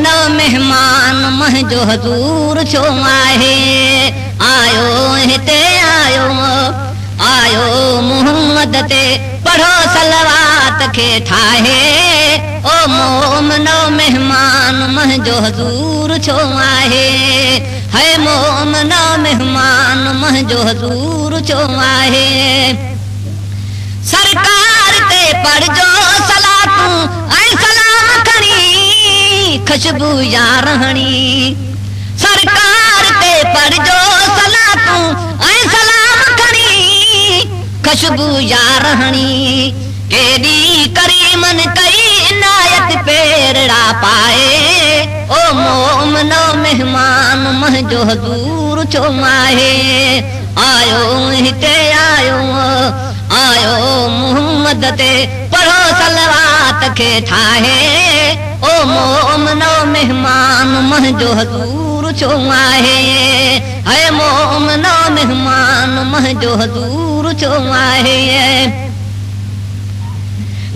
मोमनो मेहमान महजो हजूर छो आहे आयो हिते आयो आयो मोहम्मद ते पढ़ो सलवात खे ठाहे ओ मोमनो मेहमान महजो हजूर छो आहे है मोमनो मेहमान महजो हजूर छो आहे सरकार ते पढ़जो सलातूं ऐं सलाम खणी खुशबू यारहणी सरकार ते पढ़जो सलातूं ऐं सलाम खणी खुशबू यारहणी केॾी करीमन कई इनायत पेरड़ा पाए ओ मोमनो मेहमान महजो हजूर छो आहे आयो हिते आयो आयो मोहम्मद ते पढ़ो सलवात खे ठाहे ओ मोमनो मेहमान महजो हजूर छो आहे है मोमनो मेहमान महजो हजूर छो आहे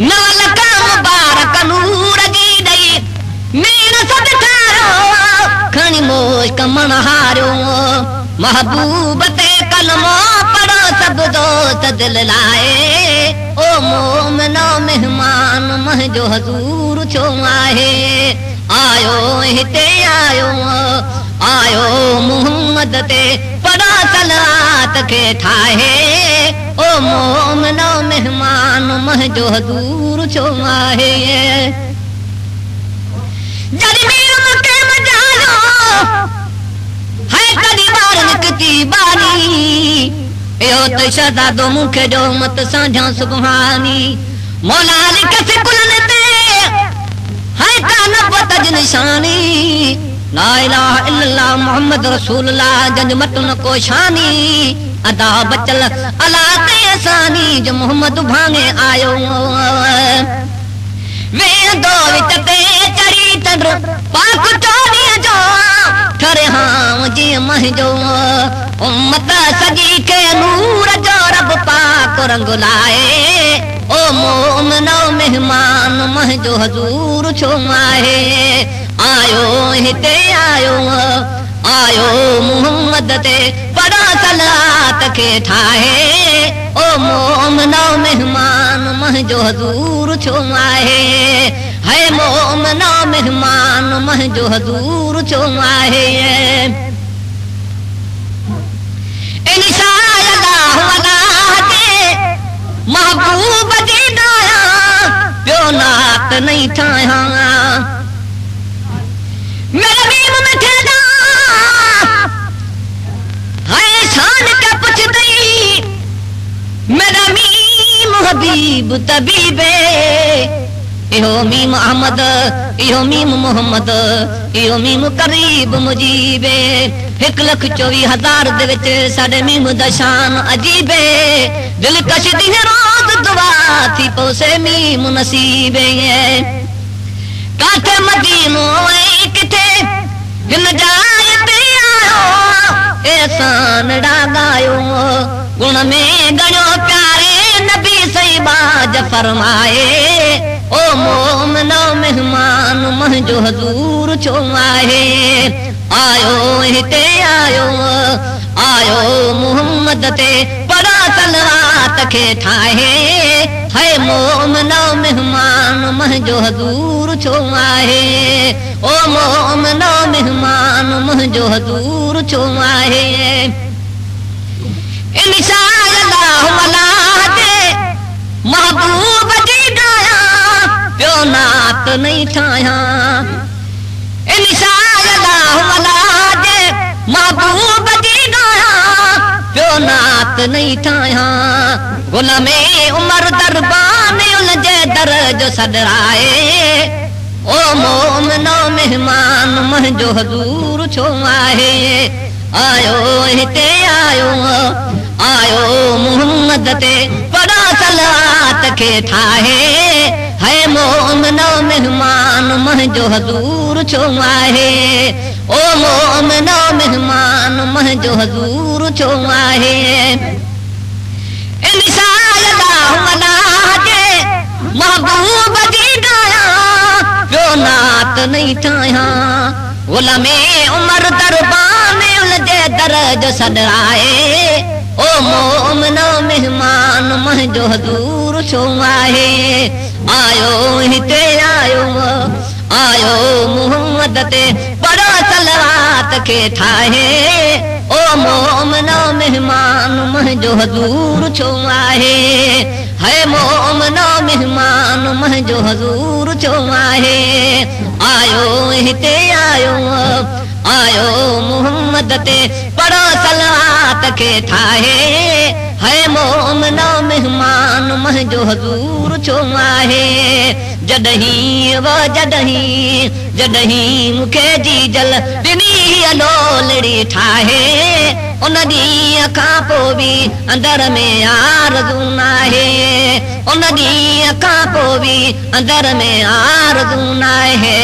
नाल का मुबारक नूर जी ॾई मीण सद ठारो खणी मोश कमण हारियो महबूब ते कलमो पढ़ो सब दोस्त दिल लाए ओ मोमनो मेहमान महजो हजूर छो आहे आयो हिते आयो आयो मोहम्मद ते पढ़ो सलवात खे ठाहे ओ मोमनो मेहमान महजो हजूर छो आहे जॾहिं मीर मूंखे मजायो है कॾहिं ॿार निकिती बानी इहो त शहज़ादो मूंखे ॾियो मत साझां सुभानी मौला लिखस कुलनि ते है का नबुवत जी निशानी ला इलाहा इल्लल्लाह मोहम्मद रसूलुल्लाह जंज मत न को शानी अदा बचल अला ते असानी जो मोहम्मद भाङे आयो वेंदो विच ते चढ़ी चंड पाक चोरीअ जो ठरे हां जीअं महजो उम्मत सॼी खे नूर जो रब पाक रंग लाए ओ मोमनो मेहमान महजो हजूर छो आहे आयो हिते आयो आयो मोहम्मद ते पढ़ो सलवात खे ठाहे ओ मोमनो मेहमान महजो हजूर छो आहे है मोमनो मेहमान महजो हजूर छो आहे इंशाअ अल्लाह अल्लाह ते महबूब जी ॾाया ॿियो नात नहीं ठाहियां मेरे बीम में ठेदा हाय शान का पुछ दई मेरा मीम हबीब तबीबे इहो मीम अहमद इहो मीम मोहम्मद इहो मीम करीब मुजीबे 1,24,000 दे विच साडे मीम दा शान अजीबे दिलकश दी रोज दुआ थी पोसे मीम नसीबे काथे मदीनो ऐ किथे हिन जाय ते आयो एहसान ॾागायो गुण में गणो प्यारे नबी सईबाज फरमाए ओ मोमनो मेहमान महजो हजूर छो आहे आयो हिते आयो आयो मोहम्मद ते पढ़ो सलवात खे ठाहे है मोमनो मेहमान महजो हजूर छो आहे ओ मोमनो मेहमान महजो हजूर छो आहे इंशाअ अल्लाह अल्लाह ते महबूब जी ॾाया ॿियो नात नहीं ठाहियां इंशाअ अल्लाह अल्लाह ते महबूब जी ॾाया ॿियो नात नहीं ठाहियां गुल में उमर दरबान उनजे दर जो सदराए ओ मोमनो मेहमान महजो हजूर छो आहे आयो हिते आयो आयो मोहम्मद ते पढ़ो सलवात खे ठाहे है मोमनो मेहमान महजो हजूर छो आहे ओ मोमनो मेहमान महजो हजूर छो आहे इंशाअ अल्लाह अल्लाह जे महबूब जी ॾाया ॿियो नात बात नहीं ठाया गुलामे उमर दरबान उनजे दरज सॾाए ओ मोमिनो मेहमान मुंहिंजो हज़ूर छो आहे आयो हिते आयो मुहम्मद ते बड़ो सलवात खे ठाहे ओ मोमिनो मेहमान मुंहिंजो हज़ूर छो आहे है मोमिनो मेहमान मुंहिंजो हज़ूर छो आहे आयो हिते आयो मुहम्मद ते बड़ो सलवात खे ठाहे है मोमिनो मेहमान मुंहिंजो हज़ूर छो आहे जॾहिं मूंखे जीजल ॾिनी लोलड़ी ठाहे उन ॾींहं खां पोइ बि अंदर में आरज़ू नाहे उन ॾींहं खां पोइ बि अंदर में आरज़ू नाहे